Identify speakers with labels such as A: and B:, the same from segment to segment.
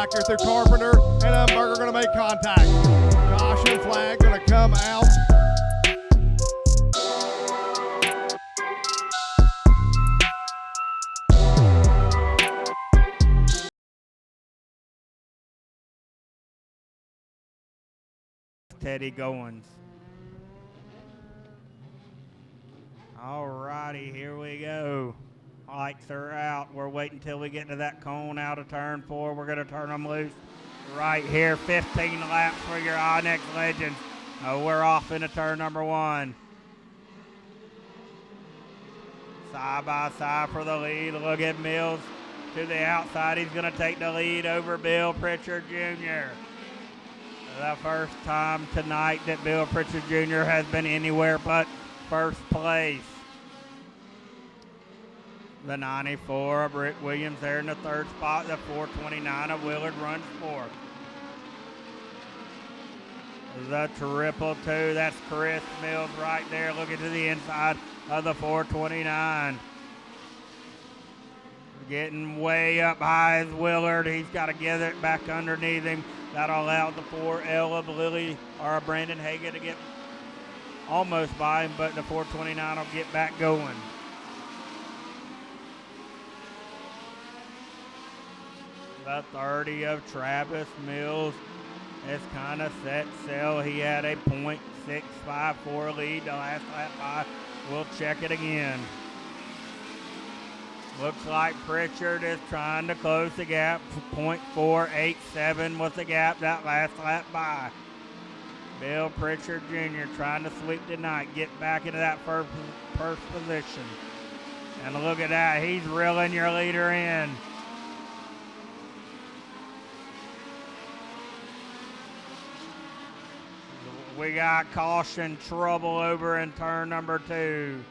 A: back here through Carpenter, and Umberger going to make contact. Caution flag going to come out.
B: Teddy Goins. All righty, here we go. Lights are out. We're waiting until we get to that cone out of turn 4. We're going to turn them loose right here. 15 laps for your Onyx Legends. We're off into turn number 1. Side by side for the lead. Look at Mills to the outside. He's going to take the lead over Bill Pritchard Jr. The first time tonight that Bill Pritchard Jr. has been anywhere but first place. The 94 of Rick Williams there in the 3rd spot. The 429 of Willard runs 4th. The 222, that's Chris Mills right there looking to the inside of the 429. Getting way up high is Willard. He's got to get it back underneath him. That'll allow the 4L of Lily or Brandon Hagan to get almost by him, but the 429 will get back going. The 30 of Travis Mills is kind of set sail. He had a .654 lead the last lap by. We'll check it again. Looks like Pritchard is trying to close the gap. .487 was the gap that last lap by. Bill Pritchard Jr. trying to sweep tonight, get back into that first position. And look at that, he's reeling your leader in. We got caution trouble over in turn number 2.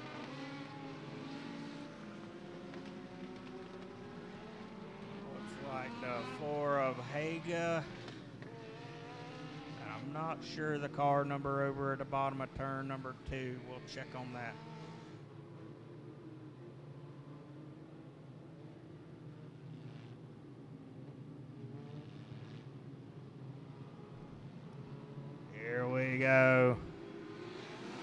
B: Looks like the 4 of Haga. I'm not sure the car number over at the bottom of turn number 2. We'll check on that. Here we go.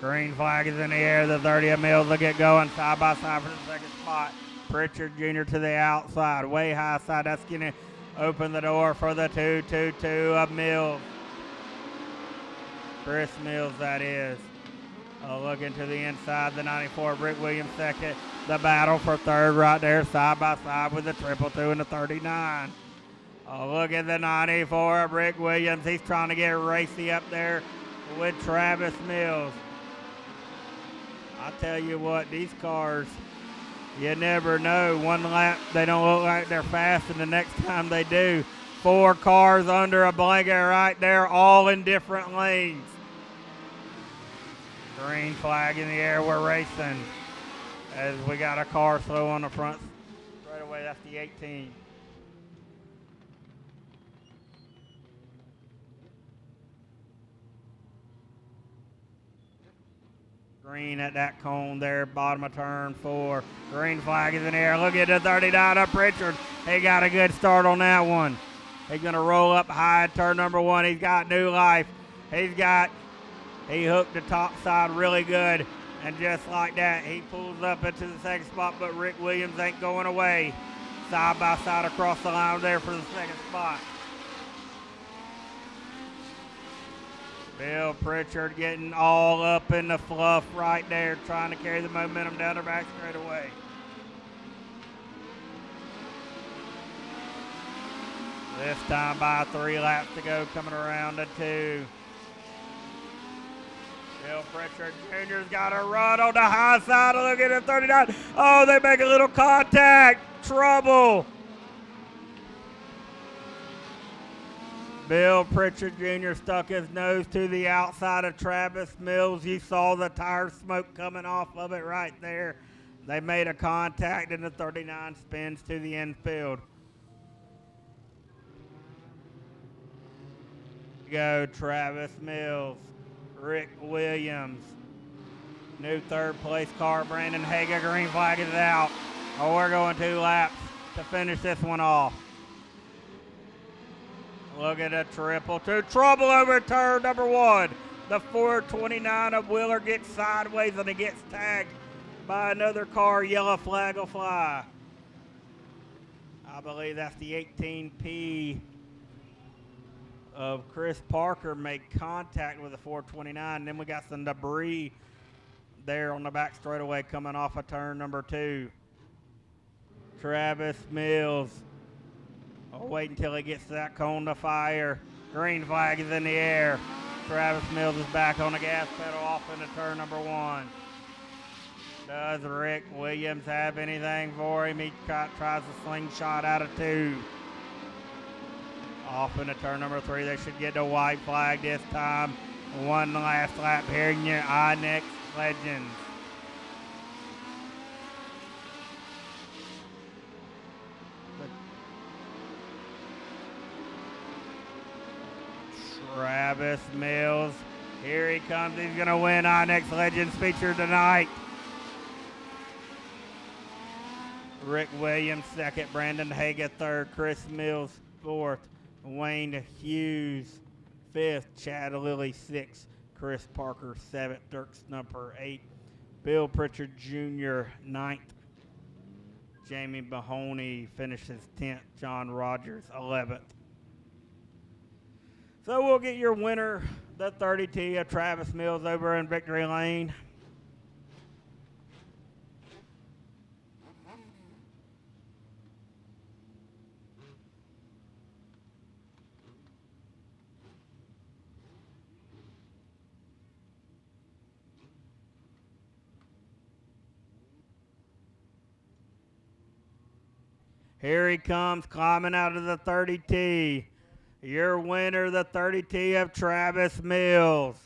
B: Green flag is in the air. The 30 of Mills will get going side by side for the 2nd spot. Pritchard Jr. to the outside, way high side. That's going to open the door for the 222 of Mills. Chris Mills, that is. Looking to the inside, the 94 Rick Williams 2nd. The battle for 3rd right there, side by side with the 222 and the 39. Look at the 94 of Rick Williams. He's trying to get racy up there with Travis Mills. I tell you what, these cars, you never know. One lap, they don't look like they're fast, and the next time they do. 4 cars under a blanket right there, all in different lanes. Green flag in the air, we're racing. As we got a car slow on the front right away, that's the 18. Green at that cone there, bottom of turn 4. Green flag is in the air. Look at the 39 up Pritchard. He got a good start on that one. He's going to roll up high at turn number 1. He's got new life. He hooked the top side really good. And just like that, he pulls up into the 2nd spot, but Rick Williams ain't going away. Side by side across the line there for the 2nd spot. Bill Pritchard getting all up in the fluff right there, trying to carry the momentum down the back straightaway. This time by 3 laps to go, coming around to 2. Bill Pritchard Jr.'s got a run on the high side. Look at it, 39. Oh, they make a little contact. Trouble. Bill Pritchard Jr. stuck his nose to the outside of Travis Mills. You saw the tire smoke coming off of it right there. They made a contact, and the 39 spins to the infield. Go Travis Mills, Rick Williams. New 3rd place car, Brandon Haga. Green flag is out. Oh, we're going 2 laps to finish this one off. Look at a triple two. Trouble over turn number 1. The 429 of Wheeler gets sideways and it gets tagged by another car. Yellow flag will fly. I believe that's the 18P of Chris Parker make contact with the 429. Then we got some debris there on the back straightaway coming off of turn number 2. Travis Mills. I'll wait until he gets to that cone to fire. Green flag is in the air. Travis Mills is back on the gas pedal off into turn number 1. Does Rick Williams have anything for him? He tries a slingshot out of 2. Off into turn number 3. They should get the white flag this time. One last lap here in your INEX Legends. Travis Mills. Here he comes. He's going to win INEX Legends feature tonight. Rick Williams second, Brandon Haga third, Chris Mills fourth, Wayne Hughes fifth, Chad Lilly sixth, Chris Parker seventh, Dirk Snupper eighth, Bill Pritchard Jr. ninth, Jamie Mahoney finishes 10th, John Rogers 11th. So we'll get your winner, the 30T of Travis Mills over in Victory Lane. Here he comes climbing out of the 30T. Your winner, the 30T of Travis Mills.